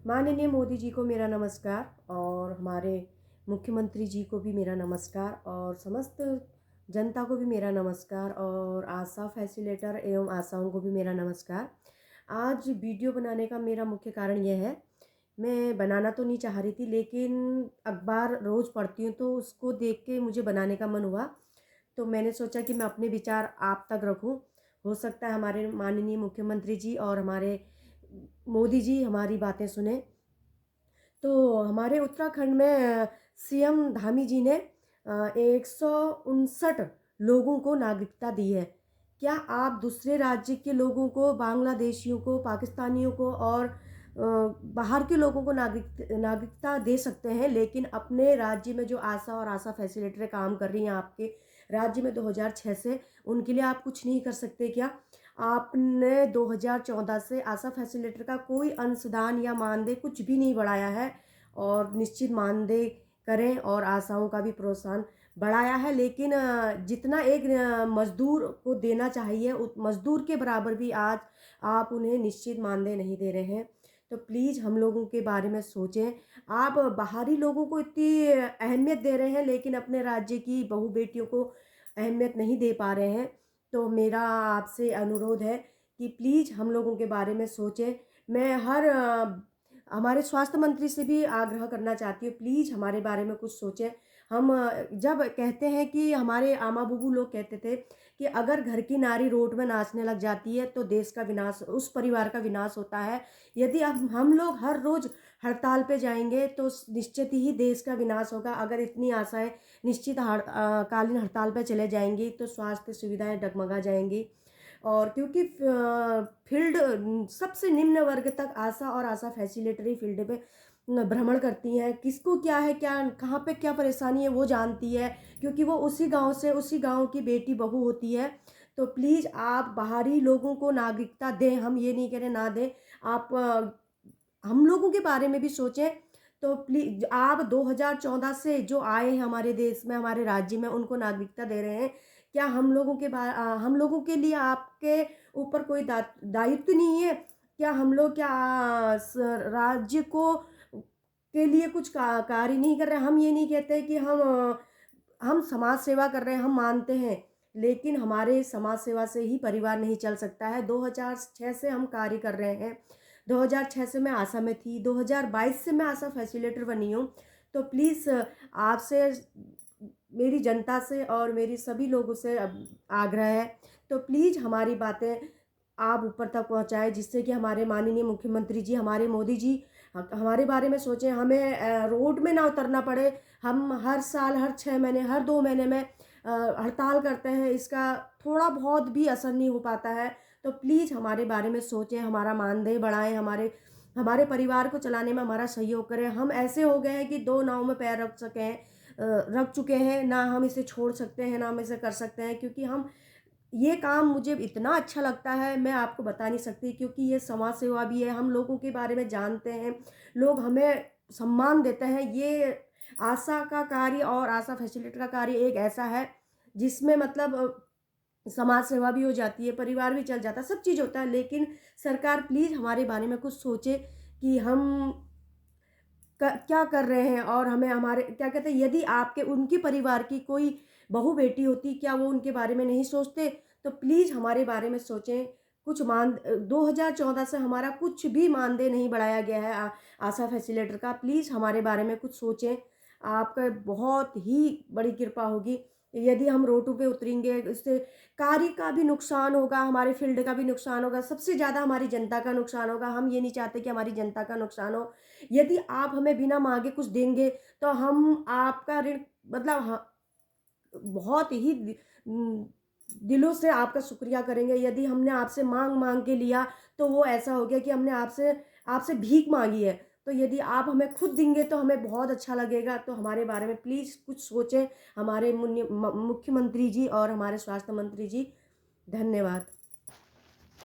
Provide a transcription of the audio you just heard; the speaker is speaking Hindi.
माननीय मोदी जी को मेरा नमस्कार और हमारे मुख्यमंत्री जी को भी मेरा नमस्कार और समस्त जनता को भी मेरा नमस्कार और आशा फैसिलिटेटर एवं आशाओं को भी मेरा नमस्कार। आज वीडियो बनाने का मेरा मुख्य कारण यह है, मैं बनाना तो नहीं चाह रही थी लेकिन अखबार रोज़ पढ़ती हूँ तो उसको देख के मुझे बनाने का मन हुआ। तो मैंने सोचा कि मैं अपने विचार आप तक रखूँ। हो सकता है हमारे माननीय मुख्यमंत्री जी और हमारे मोदी जी हमारी बातें सुने। तो हमारे उत्तराखंड में सीएम धामी जी ने 159 लोगों को नागरिकता दी है। क्या आप दूसरे राज्य के लोगों को, बांग्लादेशियों को, पाकिस्तानियों को और बाहर के लोगों को नागरिकता दे सकते हैं, लेकिन अपने राज्य में जो आशा और आशा फैसिलिटेटर काम कर रही हैं आपके राज्य में 2006 से, उनके लिए आप कुछ नहीं कर सकते क्या? आपने 2014 से आशा फैसिलिटेटर का कोई अंशदान या मानदेय कुछ भी नहीं बढ़ाया है और निश्चित मानदेय करें और आशाओं का भी प्रोत्साहन बढ़ाया है, लेकिन जितना एक मज़दूर को देना चाहिए उस मज़दूर के बराबर भी आज आप उन्हें निश्चित मानदेय नहीं दे रहे हैं। तो प्लीज़ हम लोगों के बारे में सोचें। आप बाहरी लोगों को इतनी अहमियत दे रहे हैं लेकिन अपने राज्य की बहू बेटियों को अहमियत नहीं दे पा रहे हैं। तो मेरा आपसे अनुरोध है कि प्लीज़ हम लोगों के बारे में सोचें। मैं हमारे स्वास्थ्य मंत्री से भी आग्रह करना चाहती हूँ, प्लीज़ हमारे बारे में कुछ सोचें। हम जब कहते हैं कि हमारे आमा बुबू लोग कहते थे कि अगर घर की नारी रोड में नाचने लग जाती है तो देश का विनाश, उस परिवार का विनाश होता है। यदि अब हम लोग हर रोज़ हड़ताल पे जाएँगे तो निश्चित ही देश का विनाश होगा। अगर इतनी आशाएँ निश्चित कालीन हड़ताल पे चले जाएँगी तो स्वास्थ्य सुविधाएँ डगमगा जाएँगी। और क्योंकि फील्ड सबसे निम्न वर्ग तक आशा और आशा फैसिलिटेटरी फील्ड पे भ्रमण करती हैं। किसको क्या है, क्या कहाँ पे क्या परेशानी है वो जानती है, क्योंकि वो उसी गांव से, उसी गांव की बेटी बहू होती है। तो प्लीज़ आप बाहरी लोगों को नागरिकता दें, हम ये नहीं कह रहे ना दें। आप हम लोगों के बारे में भी सोचें। तो प्लीज़ आप 2014 से जो आए हैं हमारे देश में, हमारे राज्य में, उनको नागरिकता दे रहे हैं। क्या हम लोगों के लिए आपके ऊपर कोई दायित्व नहीं है? क्या हम लोग क्या राज्य को के लिए कुछ कार्य नहीं कर रहे हैं? हम ये नहीं कहते कि हम समाज सेवा कर रहे हैं, हम मानते हैं, लेकिन हमारे समाज सेवा से ही परिवार नहीं चल सकता है। 2006 से हम कार्य कर रहे हैं। 2006 से मैं आशा में थी, 2022 से मैं आशा फैसिलिटेटर बनी हूँ। तो प्लीज़ आपसे, मेरी जनता से और मेरी सभी लोगों से अब आग्रह है, तो प्लीज़ हमारी बातें आप ऊपर तक पहुँचाएँ, जिससे कि हमारे माननीय मुख्यमंत्री जी, हमारे मोदी जी हमारे बारे में सोचें। हमें रोड में ना उतरना पड़े। हम हर साल, हर 6 महीने, हर 2 महीने में हड़ताल करते हैं, इसका थोड़ा बहुत भी असर नहीं हो पाता है। तो प्लीज़ हमारे बारे में सोचें, हमारा मानदेय बढ़ाएँ, हमारे हमारे परिवार को चलाने में हमारा सहयोग करें। हम ऐसे हो गए हैं कि 2 नाव में पैर रख चुके हैं, ना हम इसे छोड़ सकते हैं, ना हम इसे कर सकते हैं, क्योंकि हम ये काम मुझे इतना अच्छा लगता है, मैं आपको बता नहीं सकती, क्योंकि ये समाज सेवा भी है। हम लोगों के बारे में जानते हैं, लोग हमें सम्मान देते हैं। ये आशा का कार्य और आशा फैसिलिटेटर का कार्य एक ऐसा है जिसमें मतलब समाज सेवा भी हो जाती है, परिवार भी चल जाता है, सब चीज़ होता है। लेकिन सरकार प्लीज़ हमारे बारे में कुछ सोचे कि हम क्या कर रहे हैं और हमें हमारे क्या कहते हैं, यदि आपके उनके परिवार की कोई बहू बेटी होती, क्या वो उनके बारे में नहीं सोचते? तो प्लीज़ हमारे बारे में सोचें। कुछ 2014 से हमारा कुछ भी मानदेय नहीं बढ़ाया गया है आशा फैसिलिटेटर का। प्लीज़ हमारे बारे में कुछ सोचें। आपका बहुत ही बड़ी कृपा होगी। यदि हम रोडों पे उतरेंगे, इससे कार्य का भी नुकसान होगा, हमारे फील्ड का भी नुकसान होगा, सबसे ज़्यादा हमारी जनता का नुकसान होगा। हम ये नहीं चाहते कि हमारी जनता का नुकसान हो। यदि आप हमें बिना माँगे कुछ देंगे तो हम आपका ऋण, मतलब बहुत ही दिलों से आपका शुक्रिया करेंगे। यदि हमने आपसे माँग-माँग के लिया तो वो ऐसा हो गया कि हमने आपसे आपसे भीख माँगी है। तो यदि आप हमें खुद देंगे तो हमें बहुत अच्छा लगेगा। तो हमारे बारे में प्लीज़ कुछ सोचें, हमारे मुख्यमंत्री जी और हमारे स्वास्थ्य मंत्री जी। धन्यवाद।